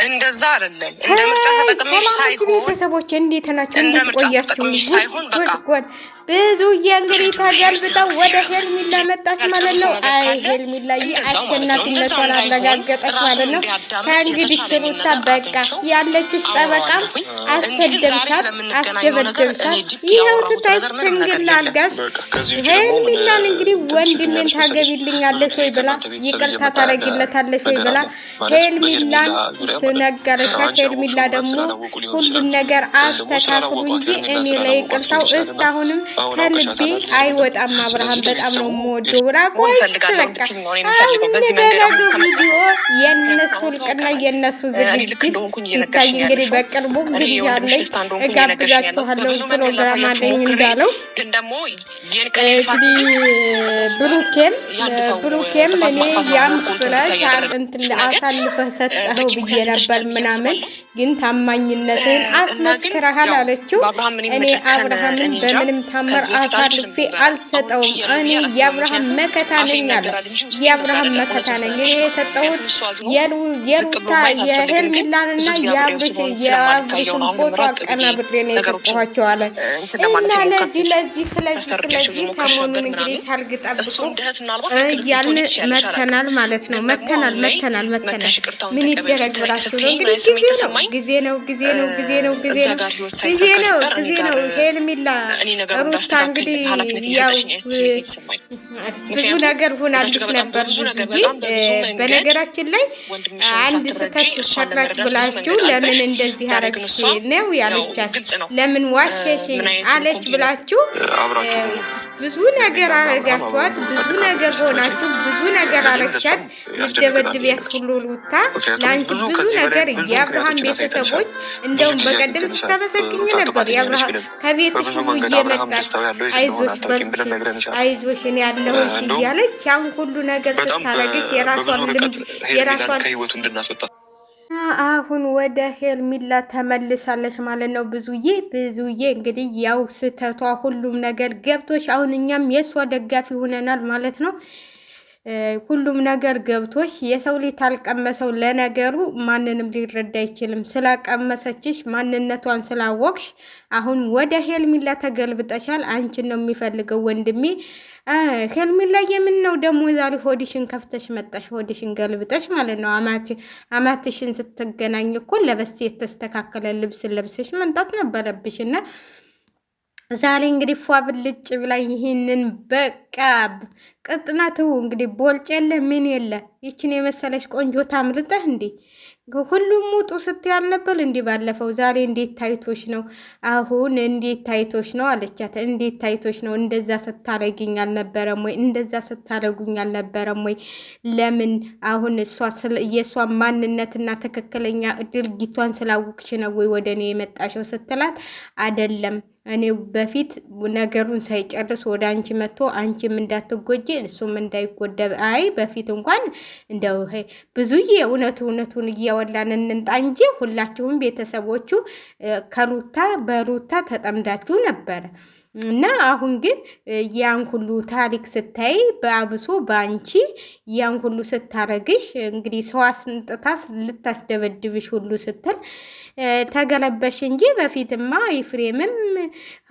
እንደዛ አይደለም። እንደ ምርጫ ተጠቅመሽ ሳይሆን ቤተሰቦች እንዴት ናቸው? እንዴት ቆያችሁ? ጉድ ብዙ እንግዲህ ተገልብጠው ወደ ሄርሚላ መጣች ማለት ነው። አይ ሄርሚላ አሸናፊነቷን አረጋገጠች ማለት ነው። ከእንግዲህ ሩታ በቃ ያለችሽ ጠበቃም አሰደብሻት፣ አስደበደብሻት። ይኸው ትታይ ትንግል አልጋሽ። ሄርሚላን እንግዲህ ወንድሜን ታገቢልኛለሽ ወይ ብላ ይቅርታ ታረጊለታለሽ ወይ ብላ ሄርሚላን ትነገረቻት። ሄርሚላ ደግሞ ሁሉን ነገር አስተካክሉ እንጂ እኔ ላይ ይቅርታው እስካሁንም ከልቤ አይወጣም። አብርሃም በጣም ነው የምወደው። ራቆይ በቃ አሁን ቪዲዮ የነሱ ልቅና የነሱ ዝግጅት ሲታይ እንግዲህ በቅርቡ እንግዲህ ያለኝ እጋብዛችኋለሁ ፕሮግራም አለኝ እንዳለው እንግዲህ ብሩኬም እኔ ያም ፍረሽ እንትን አሳልፈህ ሰጠኸው ብዬ ነበር ምናምን ግን ታማኝነትን አስመስክረሃል አለችው። እኔ አብርሃምን በምንም ታምር አሳልፌ አልሰጠውም። እኔ የአብርሃም መከታ ነኝ አለ። የአብርሃም መከታ ነኝ እኔ የሰጠሁት የሩታ የሄርሚላንና የአብርሽን ፎቶ አቀናብሬ ነው የሰጠኋቸው አለ እና ስለዚህ ሰሞኑን እንግዲህ ሳልግ ጠብቁ እያልን መተናል ማለት ነው። መተናል ምን ይደረግ ብላችሁ ነው እንግዲህ ጊዜ ነው። ሄርሚላ ሩታ እንግዲህ ያው ብዙ ነገር ሆናልሽ ነበር ብዙ በነገራችን ላይ አንድ ስህተት ሰራች ብላችሁ ለምን እንደዚህ አረግሽ ነው ያለቻት። ለምን ዋሸሽ አለች ብላችሁ ብዙ ነገር አረጋችኋት፣ ብዙ ነገር ሆናችሁ፣ ብዙ ነገር አረግሻት። ልትደበድቢያት ሁሉ ሩታ ለአንቺ ብዙ ነገር የአብርሃም ቤተሰቦች እንደውም በቀደም ስታመሰግኝ ነበር። የአብርሃም ከቤትሽ እየመጣች አይዞሽ በርቺ፣ አይዞሽ እኔ ያለሁሽ እያለች ያን ሁሉ ነገር ስታረግሽ የራሷን ልምድ የራሷን አሁን ወደ ሄርሚላ ተመልሳለች ማለት ነው። ብዙዬ እንግዲህ ያው ስተቷ ሁሉም ነገር ገብቶሽ አሁን እኛም የእሷ ደጋፊ ሆነናል ማለት ነው። ሁሉም ነገር ገብቶሽ የሰው ልጅ ታልቀመሰው ለነገሩ ማንንም ሊረዳ አይችልም። ስላቀመሰችሽ ማንነቷን ስላወቅሽ አሁን ወደ ሄርሚላ ተገልብጠሻል። አንቺን ነው የሚፈልገው ወንድሜ። ሄርሚላ የምን ነው ደግሞ ዛሬ ሆዲሽን ከፍተሽ መጣሽ? ሆዲሽን ገልብጠሽ ማለት ነው። አማትሽን ስትገናኝ እኮ ለበስቴ የተስተካከለ ልብስ ለብሰሽ መምጣት ነበረብሽ እና ዛሬ እንግዲህ ፏ ብልጭ ብላ ይህንን በቃ ቅጥነቱ እንግዲህ ቦልጭ የለ ምን የለ ይችን የመሰለሽ ቆንጆ ታምልጠህ እንዴ ሁሉም ውጡ ስትያል ነበር እንዴ ባለፈው። ዛሬ እንዴት ታይቶሽ ነው? አሁን እንዴት ታይቶሽ ነው አለቻት። እንዴት ታይቶሽ ነው? እንደዛ ስታረግኝ አልነበረም ወይ? እንደዛ ስታረጉኝ አልነበረም ወይ? ለምን አሁን የእሷ ማንነትና ትክክለኛ ድርጊቷን ስላወቅሽ ነው ወይ ወደ እኔ የመጣሽው ስትላት አይደለም እኔ በፊት ነገሩን ሳይጨርስ ወደ አንቺ መጥቶ አንቺም እንዳትጎጂ እሱም እንዳይጎዳ። አይ በፊት እንኳን እንደው ብዙዬ እውነቱን እያወላን እንንጣ እንጂ ሁላችሁም ቤተሰቦቹ በሩታ ተጠምዳችሁ ነበረ እና አሁን ግን ያን ሁሉ ታሪክ ስታይ በአብሶ በአንቺ ያን ሁሉ ስታረግሽ እንግዲህ ሰው አስንጥታስ ልታስደበድብሽ ሁሉ ስትል ተገለበሽ እንጂ በፊትማ ይፍሬምም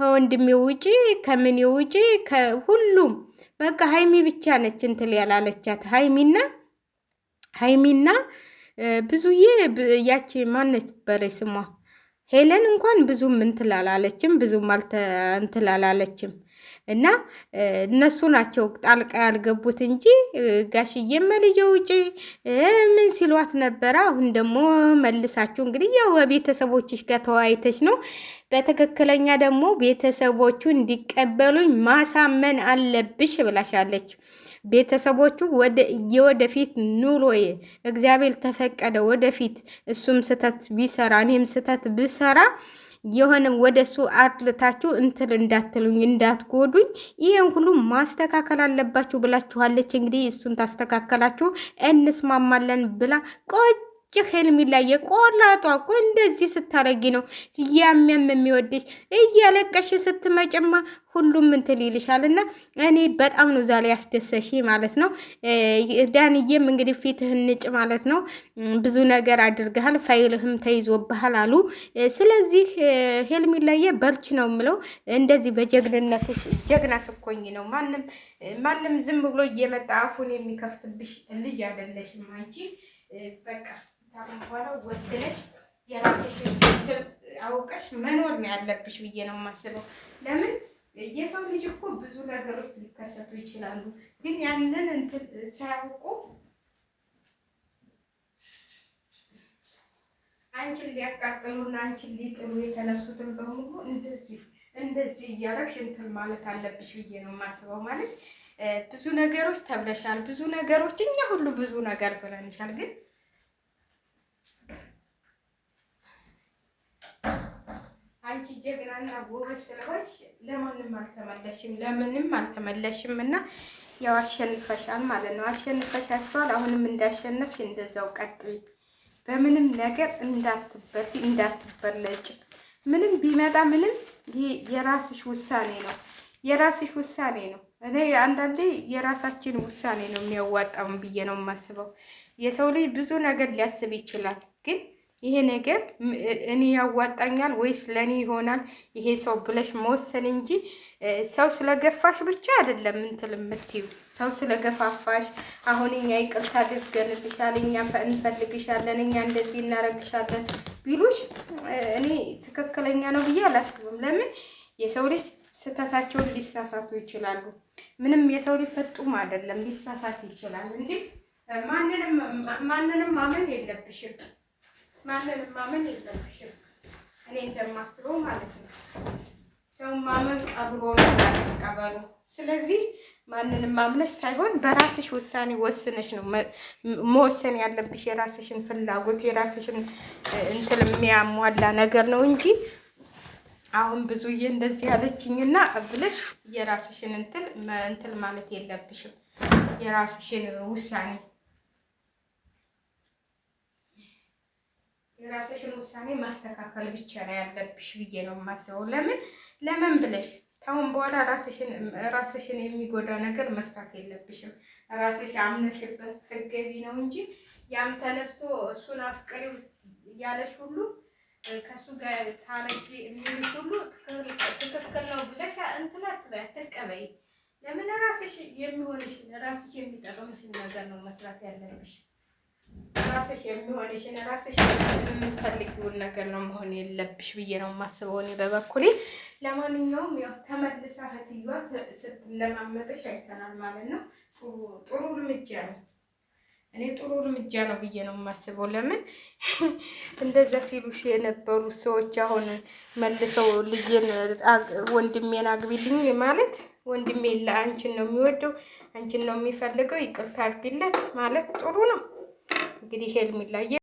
ወንድሜ ውጪ ከምን ውጪ ከሁሉም በቃ ሃይሚ ብቻ ነች እንትን ያላለቻት። ሃይሚና ብዙዬ ያቺ ማነች በሬ ስሟ ሄለን እንኳን ብዙም እንትላላለችም ብዙም እንትላላለችም እና እነሱ ናቸው ጣልቃ ያልገቡት እንጂ ጋሽዬ መልጆ ውጪ ምን ሲሏት ነበረ። አሁን ደግሞ መልሳችሁ እንግዲህ ያው በቤተሰቦችሽ ጋር ተወያይተሽ ነው በትክክለኛ ደግሞ ቤተሰቦቹ እንዲቀበሉኝ ማሳመን አለብሽ ብላሻለች። ቤተሰቦቹ የወደፊት ኑሮዬ እግዚአብሔር ተፈቀደ ወደፊት እሱም ስተት ቢሰራ እኔም ስተት ብሰራ የሆነ ወደሱ አድልታችሁ እንትን እንዳትሉኝ እንዳትጎዱኝ ይሄን ሁሉ ማስተካከል አለባችሁ ብላችኋለች። እንግዲህ እሱን ታስተካከላችሁ እንስማማለን ብላ ሄርሜላ የቆላጧ እኮ እንደዚህ ስታረጊ ነው ያሚያም የሚወድሽ። እያለቀሽ ስትመጭማ ሁሉም እንትን ይልሻል። እና እኔ በጣም ነው ዛሬ ያስደሰሽ ማለት ነው። ዳንዬም እንግዲህ ፊትህን ንጭ ማለት ነው። ብዙ ነገር አድርገሃል፣ ፋይልህም ተይዞብሃል አሉ። ስለዚህ ሄርሜላዬ በርቺ ነው የምለው። እንደዚህ በጀግንነትሽ ጀግና ስኮኝ ነው። ማንም ዝም ብሎ እየመጣ አፉን የሚከፍትብሽ ልጅ አይደለሽም አንቺ። በቃ በኋላ ወስነሽ የራስሽ አውቀሽ መኖር ነው ያለብሽ ብዬ ነው የማስበው። ለምን የሰው ልጅ እኮ ብዙ ነገሮች ሊከሰቱ ይችላሉ፣ ግን ያንን እንትን ሳያውቁ አንቺን ሊያቃጥሉና አንቺን ሊጥሉ የተነሱትን በሙሉ እንደዚህ እያደረግሽ እንትን ማለት አለብሽ ብዬ ነው የማስበው። ማለት ብዙ ነገሮች ተብለሻል፣ ብዙ ነገሮች እኛ ሁሉ ብዙ ነገር ብለንሻል፣ ግን አንቺ ጀግናና ጎበዝ ስለሆንሽ ለምንም አልተመለሽም እና ያው አሸንፈሻል ማለት ነው። አሸንፈሻቸዋል። አሁንም እንዳሸነፍሽ እንደዛው ቀጥይ። በምንም ነገር እንዳትበለጭ። ምንም ቢመጣ ምንም ይሄ የራስሽ ውሳኔ ነው፣ የራስሽ ውሳኔ ነው። እኔ አንዳንዴ የራሳችን ውሳኔ ነው የሚያዋጣውን ብዬ ነው የማስበው። የሰው ልጅ ብዙ ነገር ሊያስብ ይችላል፣ ግን ይሄ ነገር እኔ ያዋጣኛል ወይስ ለኔ ይሆናል ይሄ ሰው ብለሽ መወሰን እንጂ ሰው ስለገፋሽ ብቻ አይደለም እንትን የምትይው። ሰው ስለገፋፋሽ አሁን እኛ ይቅርታ አድርገንልሻል፣ እኛ እንፈልግሻለን፣ እኛ እንደዚህ እናረግሻለን ቢሉሽ እኔ ትክክለኛ ነው ብዬ አላስብም። ለምን የሰው ልጅ ስህተታቸውን ሊሳሳቱ ይችላሉ። ምንም የሰው ልጅ ፍጹም አይደለም፣ ሊሳሳት ይችላል እንጂ ማንንም ማመን የለብሽም። እኔ እንደማስበው ማለት ነው። ሰው ማመን ቀብሮ ነው ቀበሉ። ስለዚህ ማንንም ማምነሽ ሳይሆን በራስሽ ውሳኔ ወስነሽ ነው መወሰን ያለብሽ። የራስሽን ፍላጎት የራስሽን እንትን የሚያሟላ ነገር ነው እንጂ አሁን ብዙዬ እንደዚህ ያለችኝና ብለሽ የራስሽን እንትን ማለት የለብሽም። የራስሽን ውሳኔ ማስተካከል ብቻ ነው ያለብሽ ብዬ ነው የማስበው። ለምን ብለሽ ታውን በኋላ ራስሽን የሚጎዳ ነገር መስራት የለብሽም። ራስሽ አምነሽበት ስገቢ ነው እንጂ ያም ተነስቶ እሱን አፍቅሪው ያለሽ ሁሉ ከሱ ጋር ታረቂ የሚልሽ ሁሉ ትክክል ነው ብለሽ እንትን አትቀበይ። ለምን ራስሽ የሚጠቅምሽን ነገር ነው መስራት ያለብሽ። ራስሽ የሚሆንሽን ራስሽ የምትፈልጊውን ነገር ነው መሆን የለብሽ ብዬ ነው የማስበው እኔ በበኩሌ። ለማንኛውም ያው ተመልሳ እህትየዋ ስትለማመጥሽ አይተናል ማለት ነው። ጥሩ እርምጃ ነው። እኔ ጥሩ እርምጃ ነው ብዬ ነው የማስበው። ለምን እንደዛ ሲሉሽ የነበሩ ሰዎች አሁን መልሰው ልጄን ወንድሜን አግቢልኝ ማለት ወንድሜ አንቺን ነው የሚወደው፣ አንቺን ነው የሚፈልገው፣ ይቅርታ አድርጊለት ማለት ጥሩ ነው። እንግዲህ ሄርሜላዬ